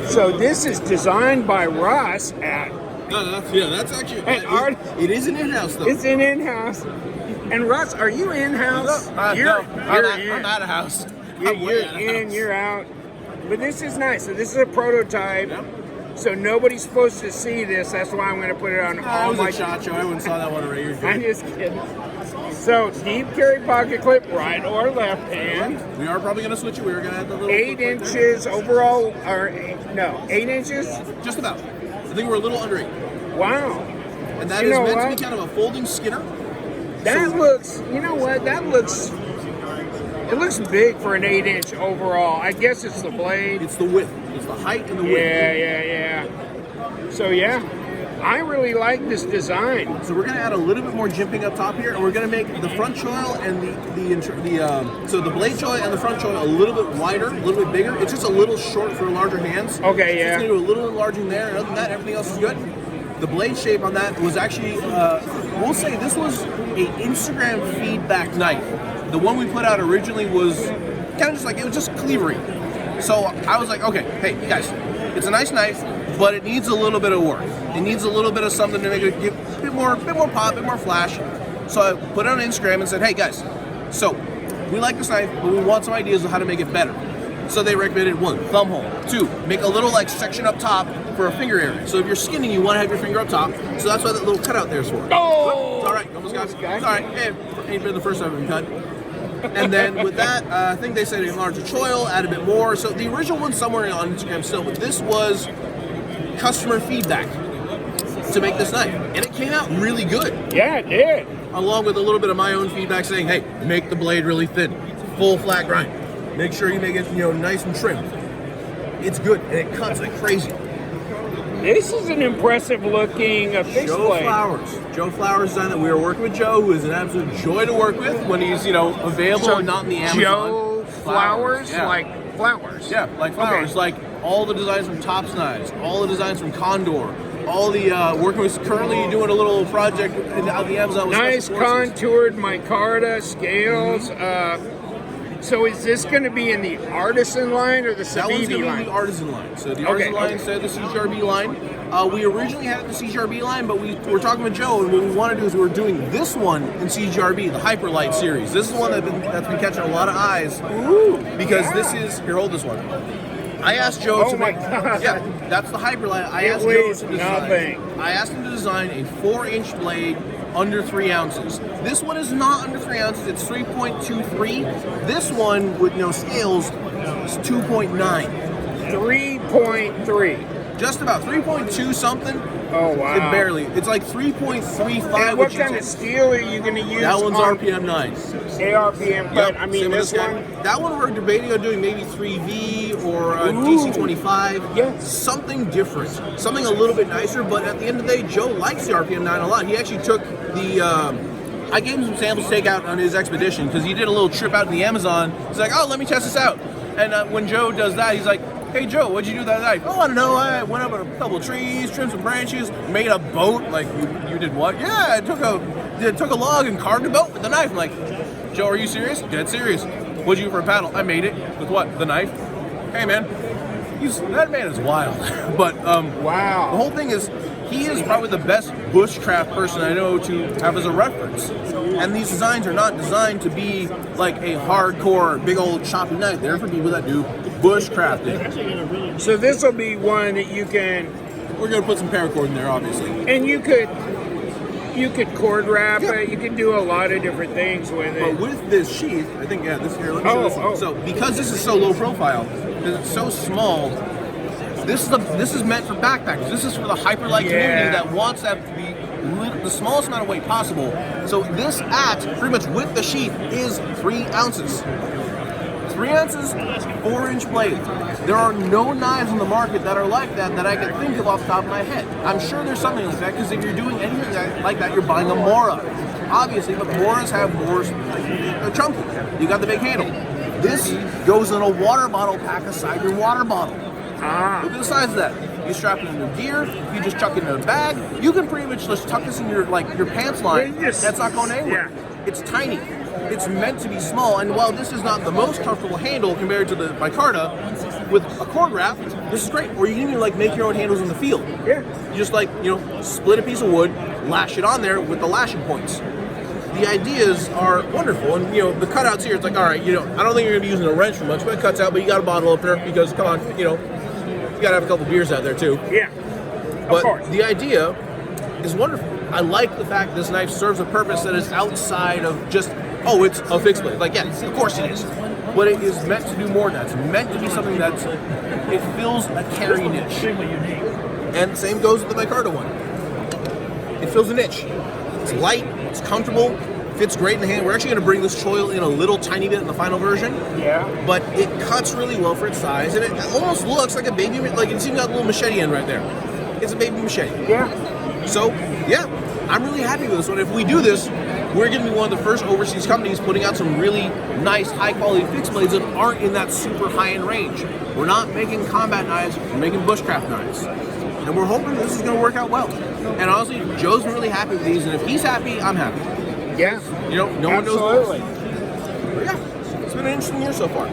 So this is designed by Russ at No, that's actually. It is an in-house though. It's an in-house. And Russ, are you in-house? No, I'm out of house. You're in, you're out. But this is nice. So this is a prototype. Yep. So nobody's supposed to see this. That's why I'm going to put it on all was my a shot show. Everyone saw that one already. I'm just kidding. So deep carry pocket clip, right or left hand. We are probably going to switch it. We were going to have the little 8 inches overall, or 8 inches? Just about. I think we're a little under 8. Wow. And that is meant to be kind of a folding skinner. That looks, you know what, that looks, it looks big for an 8-inch overall. I guess it's the blade. It's the width. It's the height and the width. Yeah. So yeah, I really like this design. So we're going to add a little bit more jimping up top here, and we're going to make the front choil and so the blade choil and the front choil a little bit wider, a little bit bigger. It's just a little short for larger hands. Okay, yeah. So it's going to do a little enlarging there, and other than that, everything else is good. The blade shape on that was actually, we'll say this was a Instagram feedback knife. The one we put out originally was kind of just like, it was just cleavery. So I was like, okay, hey guys, it's a nice knife, but it needs a little bit of work. It needs a little bit of something to make it give a bit more pop, a bit more flash. So I put it on Instagram and said, hey guys, so we like this knife, but we want some ideas of how to make it better. So they recommended 1, thumb hole, 2, make a little like section up top for a finger area. So if you're skinning, you want to have your finger up top. So that's why that little cutout there is for. Oh! It's all right, almost got it. It's all right. Hey, ain't been the first time we've been cut. And then with that, I think they said enlarge the choil, add a bit more. So the original one's somewhere on Instagram still, but this was customer feedback to make this knife, and it came out really good. Yeah, it did. Along with a little bit of my own feedback saying, hey, make the blade really thin, full flat grind. Make sure you make it, nice and trim. It's good, and it cuts like crazy. This is an impressive looking fixed blade. Joe Flowers designed that. We were working with Joe, who is an absolute joy to work with when he's, available and not in the Amazon. Joe Flowers? Yeah. Like flowers? Yeah, like flowers. Okay. Like all the designs from Tops Knives, all the designs from Condor, all the working with, currently doing a little project out the Amazon with nice contoured micarta scales. So is this going to be in the Artisan line or the Sabibi line? That one's going to be in the Artisan line. So the Artisan line instead of the CGRB line. We originally had the CGRB line, but we were talking with Joe, and what we want to do is we're doing this one in CGRB, the Hyperlight series. This is one that's been catching a lot of eyes. Ooh, because this is, here, hold this one. I asked Joe to make, yeah, that's the Hyperlight. I asked Joe to design. I asked him to design a 4-inch blade under 3 ounces. This one is not under 3 ounces, it's 3.23. This one with no scales is 2.9. 3.3. Just about 3.2 something. Oh wow! It barely. It's like 3.35. And what kind of steel are you going to use? That one's RPM 9. ARPM, but I mean this one. That one we're debating on doing maybe 3V or a DC25. Yes. Something different, something a little bit nicer. But at the end of the day, Joe likes the RPM 9 a lot. He actually took the. I gave him some samples to take out on his expedition because he did a little trip out in the Amazon. He's like, oh, let me test this out. And when Joe does that, he's like, hey Joe, what'd you do that night? Oh, I don't know. I went up a couple of trees, trimmed some branches, made a boat. Like, you did what? Yeah, I took a log and carved a boat with the knife. I'm like, Joe, are you serious? Dead serious. What'd you do for a paddle? I made it with what? The knife. Hey man, that man is wild. But wow. The whole thing is, he is probably the best bushcraft person I know to have as a reference. And these designs are not designed to be like a hardcore, big old choppy knife. They're for people that do bushcrafting. So this will be one that you can. We're gonna put some paracord in there, obviously. And you could cord wrap it. You can do a lot of different things with it. But with this sheath, I think this here. Let me show this one. So because this is so low profile, because it's so small. This is meant for backpackers. This is for the Hyperlight community that wants that to be the smallest amount of weight possible. So this pretty much with the sheath is 3 ounces. 3 ounces, 4-inch blade. There are no knives in the market that are like that I can think of off the top of my head. I'm sure there's something like that because if you're doing anything like that, you're buying a Mora. Obviously, but Moras have more chunky. You got the big handle. This goes in a water bottle pack aside your water bottle. Look at the size of that. You strap it in your gear, you just chuck it in a bag, you can pretty much just tuck this in your pants line. That's not going anywhere. Yeah. It's tiny. It's meant to be small, and while this is not the most comfortable handle compared to the micarta, with a cord wrap, this is great. Or you can even like make your own handles in the field. Yeah. You just like, you know, split a piece of wood, lash it on there with the lashing points. The ideas are wonderful, and you know the cutouts here. It's like, all right, you know, I don't think you're gonna be using a wrench for much, but it cuts out. But you got a bottle opener because, come on, you know, you gotta have a couple beers out there too. Yeah. But Of course. the idea is wonderful. I like the fact this knife serves a purpose that is outside of just, oh, it's a fixed blade. Like, yeah, of course it is. But it is meant to do more than that. It's meant to be something that's, it fills a carry niche. And the same goes with the micarta one. It fills a niche. It's light, it's comfortable, fits great in the hand. We're actually going to bring this choil in a little tiny bit in the final version. Yeah. But it cuts really well for its size, and it almost looks like a baby, like it's even got a little machete end right there. It's a baby machete. Yeah. So, yeah, I'm really happy with this one. If we do this, we're going to be one of the first overseas companies putting out some really nice, high-quality fixed blades that aren't in that super high-end range. We're not making combat knives, we're making bushcraft knives. And we're hoping this is going to work out well. And honestly, Joe's been really happy with these, and if he's happy, I'm happy. Yeah. You know, no one knows. Absolutely. But yeah, it's been an interesting year so far.